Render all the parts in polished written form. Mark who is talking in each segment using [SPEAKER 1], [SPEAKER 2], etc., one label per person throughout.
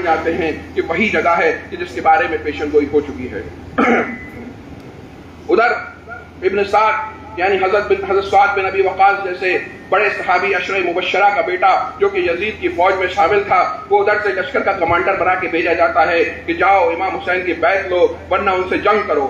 [SPEAKER 1] جاتے ہیں کہ وہی جگہ ہے کہ جس کے بارے میں پیشن گوئی ہو چکی ہے۔ ادھر ابن سعد یعنی حضرت سعد بن ابی وقاص جیسے بڑے صحابی عشرہ مبشرہ کا بیٹا جو کہ یزید کی فوج میں شامل تھا، وہ ادھر سے لشکر کا کمانڈر بنا کے بھیجا جاتا ہے کہ جاؤ امام حسین کی بیعت لو ورنہ ان سے جنگ کرو۔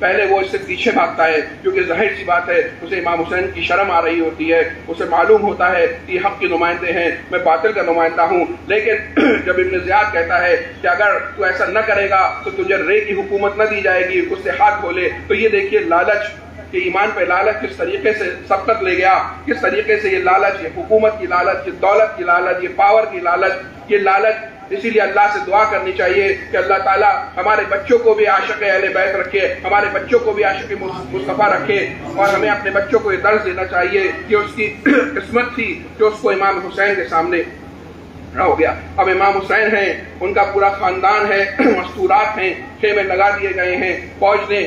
[SPEAKER 1] پہلے وہ اس سے پیچھے بھاگتا ہے کیونکہ ظاہر سی بات ہے اسے امام حسین کی شرم آ رہی ہوتی ہے، اسے معلوم ہوتا ہے کہ یہ حق کے نمائندے ہیں، میں باطل کا نمائندہ ہوں۔ لیکن جب ابن زیاد کہتا ہے کہ اگر تو ایسا نہ کرے گا تو تجھے رے کی حکومت نہ دی جائے گی، اس سے ہاتھ دھولے، تو یہ دیکھیے لالچ کہ ایمان پہ لالچ کس طریقے سے سبقت لے گیا، کس طریقے سے یہ لالچ، یہ حکومت کی لالچ، یہ دولت کی لالچ، یہ پاور کی لالچ، یہ لالچ۔ اسی لیے اللہ سے دعا کرنی چاہیے کہ اللہ تعالیٰ ہمارے بچوں کو بھی عاشق اہل بیت رکھے، ہمارے بچوں کو بھی عاشق مصطفیٰ رکھے، اور ہمیں اپنے بچوں کو یہ درس دینا چاہیے کہ اس کی قسمت تھی جو اس کو امام حسین کے سامنے ہو گیا۔ اب امام حسین ہیں، ان کا پورا خاندان ہے، مستورات ہیں، خیمے لگا دیے گئے ہیں، فوج نے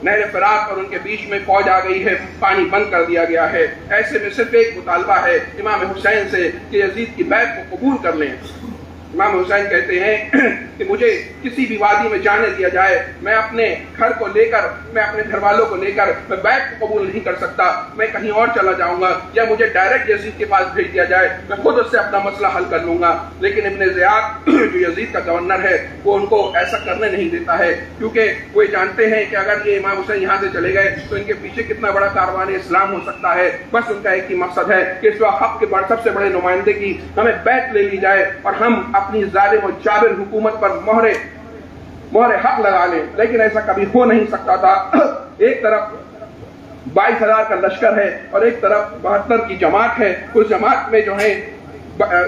[SPEAKER 1] نہر فرات اور ان کے بیچ میں فوج آ گئی ہے، پانی بند کر دیا گیا ہے۔ ایسے میں صرف ایک مطالبہ ہے امام حسین سے کہ یزید کی بیعت کو قبول کر لیں۔ امام حسین کہتے ہیں کہ مجھے کسی بھی وادی میں جانے دیا جائے، میں اپنے گھر کو لے کر، میں اپنے گھر والوں کو لے کر میں بیعت کو قبول نہیں کر سکتا، میں کہیں اور چلا جاؤں گا، یا مجھے ڈائریکٹ یزید کے پاس بھیج دیا جائے، میں خود اس سے اپنا مسئلہ حل کر لوں گا۔ لیکن ابن زیاد جو یزید کا گورنر ہے وہ ان کو ایسا کرنے نہیں دیتا ہے، کیونکہ وہ جانتے ہیں کہ اگر یہ امام حسین یہاں سے چلے گئے تو ان کے پیچھے کتنا بڑا کاروان اسلام ہو سکتا ہے۔ بس ان کا ایک ہی مقصد ہے کہ اس وقت حق کے سب سے بڑے نمائندے کی ہمیں بیعت لے لی جائے اور ہم اپنی ظالم و جابر حکومت پر مہر حق لگا لیں۔ لیکن ایسا کبھی ہو نہیں سکتا تھا۔ ایک طرف 22,000 کا لشکر ہے اور ایک طرف 72 کی جماعت ہے۔ اس جماعت میں جو ہے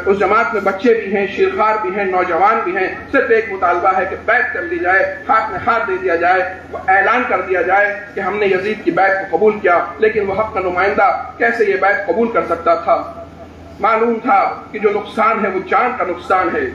[SPEAKER 1] اس جماعت میں بچے بھی ہیں، شیرخوار بھی ہیں، نوجوان بھی ہیں۔ صرف ایک مطالبہ ہے کہ بیعت کر لی جائے، ہاتھ میں ہاتھ دے دیا جائے، اعلان کر دیا جائے کہ ہم نے یزید کی بیعت کو قبول کیا۔ لیکن وہ حق کا نمائندہ کیسے یہ بیعت قبول کر سکتا تھا؟ معلوم تھا کہ جو نقصان ہے وہ جان کا نقصان ہے،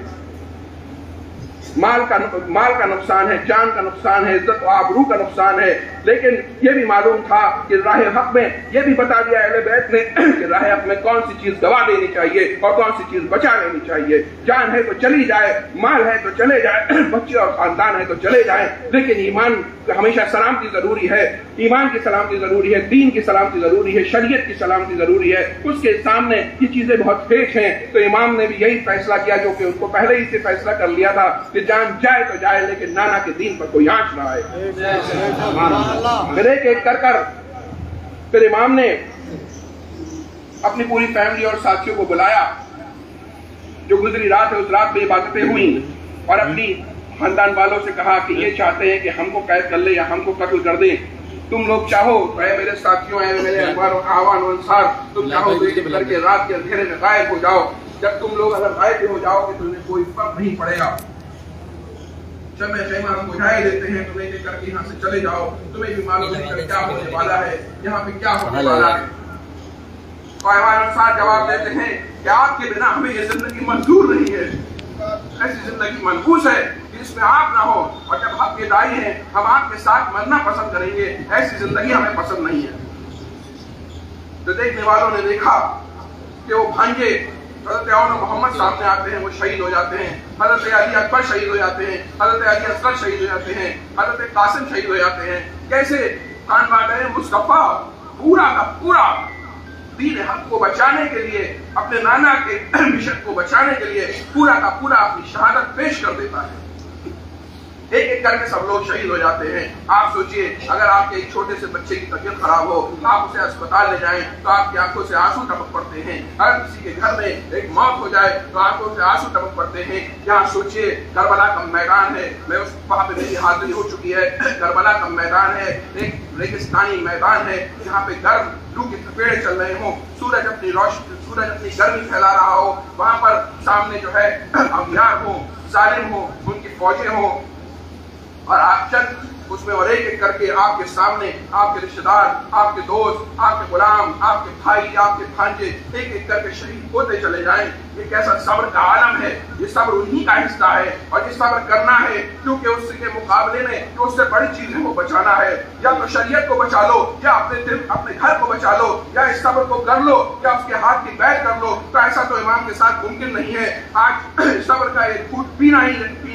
[SPEAKER 1] مال کا نقصان ہے، جان کا نقصان ہے، عزت و آبرو کا نقصان ہے۔ لیکن یہ بھی معلوم تھا کہ راہ حق میں یہ بھی بتا دیا اہل بیت نے کہ راہ حق میں کون سی چیز گوا دینی چاہیے اور کون سی چیز بچا لینی چاہیے۔ جان ہے تو چلی جائے، مال ہے تو چلے جائے، بچے اور خاندان ہے تو چلے جائیں، لیکن ایمان ہمیشہ سلامتی ضروری ہے، ایمان کی سلامتی ضروری ہے، دین کی سلامتی ضروری ہے، شریعت کی سلامتی ضروری ہے۔ اس کے سامنے یہ چیزیں بہت فیک ہیں، تو امام نے بھی یہی فیصلہ کیا جو کہ ان کو پہلے ہی سے فیصلہ کر لیا تھا کہ جان جائے تو جائے لیکن نانا کے دین پر کوئی آنچ نہ آئے۔ پھر ایک کر پھر امام نے اپنی پوری فیملی اور ساتھیوں کو بلایا۔ جو گزری رات ہے اس رات میں عبادتیں ہوئیں اور اپنی خاندان والوں سے کہا کہ یہ چاہتے ہیں کہ ہم کو قید کر لیں یا ہم کو قتل کر دیں، تم لوگ چاہو تو اے میرے ساتھیوں، اے میرے اعوان و انصار، تم چاہو تو ایک کر کے رات کے اندھیرے میں غائب ہو جاؤ۔ جب تم لوگ اگر غائب ہو جاؤ گے تو تمہیں کوئی فرق نہیں پڑے گا۔ جب میں خیمہ ہم بجھائے دیتے ہیں تمہیں ایک کر کے یہاں سے چلے جاؤ، تمہیں بھی معلوم نہیں کہ کیا ہونے والا ہے، یہاں پہ کیا ہونے والا ہے۔ تو اعوان و انصار جواب دیتے ہیں کہ آپ کے بنا ہمیں یہ زندگی منظور نہیں ہے، ایسی زندگی منحوس ہے جس میں آپ نہ ہو، اور جب آپ کے دائی ہیں ہم آپ کے ساتھ مرنا پسند کریں گے، ایسی زندگی ہمیں پسند نہیں ہے۔ تو دیکھنے والوں نے دیکھا کہ وہ بھانجے حضرت عون محمد سامنے آتے ہیں، وہ شہید ہو جاتے ہیں، حضرت علی اکبر شہید ہو جاتے ہیں، حضرت علی اصغر شہید ہو جاتے ہیں، حضرت قاسم شہید ہو جاتے ہیں۔ کیسے خانواده مصطفیٰ پورا کا پورا دین حق کو بچانے کے لیے، اپنے نانا کے مشن کو بچانے کے لیے پورا کا پورا اپنی شہادت پیش کر دیتا ہے۔ ایک ایک کر کے سب لوگ شہید ہو جاتے ہیں۔ آپ سوچئے اگر آپ کے ایک چھوٹے سے بچے کی طبیعت خراب ہو، آپ اسے اسپتال لے جائیں تو آپ کی آنکھوں سے آنسو ٹپک پڑتے ہیں۔ اگر کسی کے گھر میں ایک موت ہو جائے تو آنکھوں سے آنسو ٹپک پڑتے ہیں۔ یہاں سوچئے کربلا کا میدان ہے، میں وہاں پہ میری حاضری ہو چکی ہے۔ کربلا کا میدان ہے، ایک ریگستانی میدان ہے جہاں پہ گرم لو کے تپیڑے چل رہے ہوں، سورج اپنی گرمی پھیلا رہا ہو، وہاں پر سامنے جو ہے اغیار ہوں، ظالم ہوں، ان کی فوجیں ہوں، اور آپ چند اس میں اور ایک ایک کر کے آپ کے سامنے آپ کے رشتہ دار، آپ کے دوست، آپ کے غلام، آپ کے بھائی، آپ کے بھانجے ایک ایک کر کے شہید ہوتے چلے جائیں۔ یہ کیسا صبر کا عالم ہے، یہ صبر انہی کا حصہ ہے، اور یہ صبر کرنا ہے کیونکہ اس کے مقابلے میں جو اس سے بڑی چیزیں کو بچانا ہے، یا تو شریعت کو بچا لو، یا اپنے دل اپنے گھر کو بچا لو، یا اس صبر کو کر لو، یا اس کے ہاتھ کی بیعت کر لو۔ تو ایسا تو امام کے ساتھ ممکن نہیں ہے۔ آج صبر کا ایک گھوٹ پی